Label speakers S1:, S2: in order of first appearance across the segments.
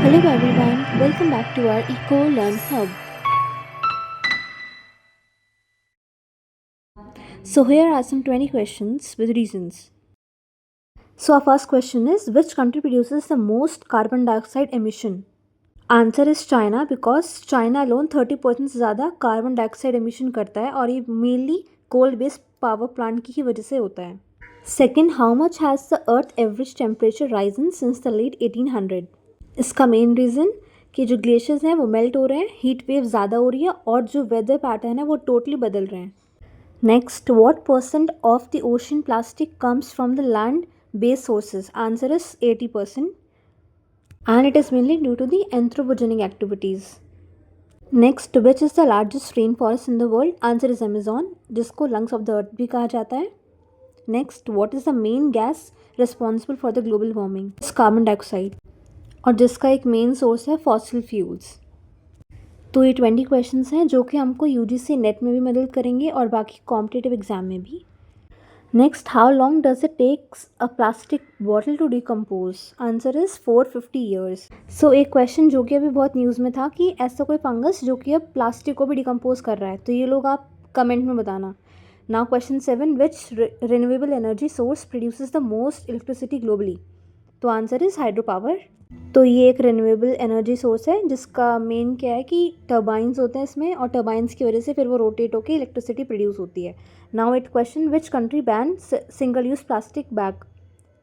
S1: Hello everyone, welcome back to our Eco Learn Hub. So here are some 20 questions with reasons. So our first question is, which country produces the most carbon dioxide emission? Answer is China, because China alone 30% से ज़्यादा carbon dioxide emission करता है और ये mainly coal based power plant की ही वजह से होता है. Second, how much has the earth average temperature risen since the late 1800? इसका मेन रीज़न कि जो ग्लेशियर्स हैं वो मेल्ट हो रहे हैं, हीट वेव ज़्यादा हो रही है और जो वेदर पैटर्न है वो टोटली बदल रहे हैं. Next, what percent of the ocean plastic comes from the land based sources? Answer is 80%, and it is mainly due to the anthropogenic activities. Next, which is the largest rainforest in the world? Answer is Amazon, जिसको lungs of the earth भी कहा जाता है. Next, what is the main gas responsible for the global warming? It's carbon dioxide, और जिसका एक main source है fossil fuels. तो ये 20 क्वेश्चंस हैं जो कि हमको यूजीसी नेट में भी मदद करेंगे और बाकी कॉम्पिटिटिव एग्जाम में भी. Next, how long does it takes a plastic bottle to decompose? Answer is 450 years. So एक क्वेश्चन जो कि अभी बहुत न्यूज़ में था कि ऐसा कोई फंगस जो कि अब प्लास्टिक को भी डिकम्पोज कर रहा है, तो ये लोग आप कमेंट में बताना. Now question 7, which renewable energy source produces the most electricity globally? तो आंसर इज़ हाइड्रो पावर. तो ये एक रिन्यूएबल एनर्जी सोर्स है जिसका मेन क्या है कि टर्बाइंस होते हैं इसमें, और टर्बाइंस की वजह से फिर वो रोटेट होकर इलेक्ट्रिसिटी प्रोड्यूस होती है. Now it question, which country ban single use plastic bag?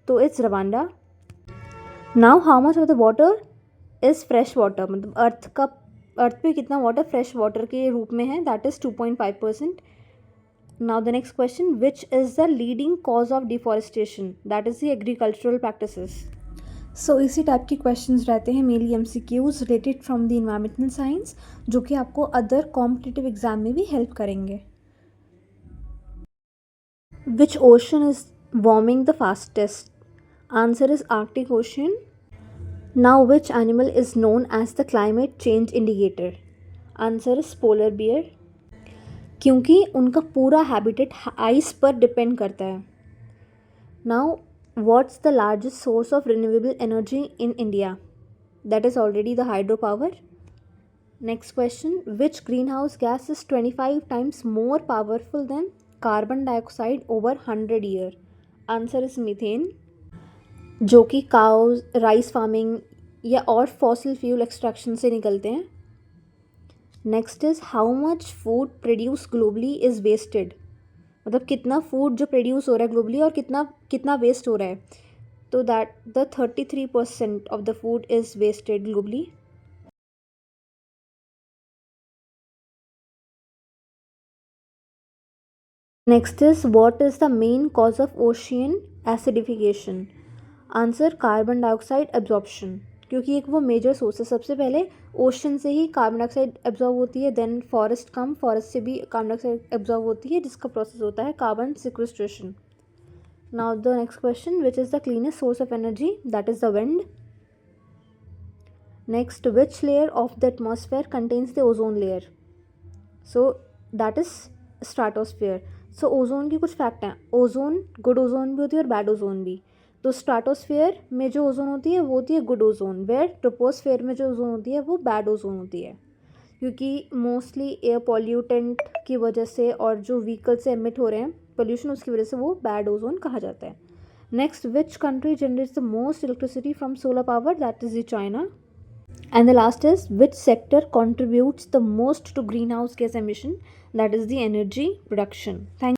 S1: तो it's Rwanda. Now how much of the water is fresh water? मतलब अर्थ पे कितना वाटर फ्रेश वाटर के रूप में है? That is 2.5%. Now the next question, which is the leading cause of deforestation? That is the agricultural practices. So इसी type के questions रहते हैं mainly MCQs related from the environmental science, जो कि आपको अदर कॉम्पिटिटिव एग्जाम में भी help करेंगे. Which ocean is warming the fastest? Answer is Arctic ocean. Now which animal is known as the climate change indicator? Answer is polar bear, क्योंकि उनका पूरा habitat ice पर डिपेंड करता है. Now what's the largest source of renewable energy in India? That is already the hydropower. Next question, which greenhouse gas is 25 times more powerful than carbon dioxide over 100 year? Answer is methane, जो कि cause rice farming या और fossil fuel extraction से निकलते हैं. Next is, how much food produce globally is wasted? मतलब कितना food जो प्रोड्यूस हो रहा है ग्लोबली और कितना कितना वेस्ट हो रहा है? तो that the 33% of the food is wasted globally. Next is, what is the main cause of ocean acidification? Answer, carbon dioxide absorption, क्योंकि एक वो मेजर सोर्स है. सबसे पहले ओशन से ही कार्बन डाइऑक्साइड एब्जॉर्ब होती है, देन फॉरेस्ट से भी कार्बन डाइऑक्साइड एब्जॉर्ब होती है, जिसका प्रोसेस होता है carbon sequestration. Now the next question, which is the cleanest source of energy? That is the wind. Next, which layer of the atmosphere contains the ozone layer? So that is stratosphere. So ozone की कुछ fact हैं. Ozone, good ozone भी होती है और bad ozone भी. तो stratosphere में जो ओजोन होती है वो होती है गुड ओजोन, वेयर ट्रोपोस्फेयर में जो ओजोन होती है वो बैड ओजोन होती है, क्योंकि मोस्टली एयर पॉल्यूटेंट की वजह से और जो व्हीकल से एमिट हो रहे हैं पोल्यूशन, उसकी वजह से वो बैड ओजोन कहा जाता है. Next, which country generates the most electricity from solar power? That is the China. And the last is, which sector contributes the most to greenhouse gas emission? That is the energy production. Thank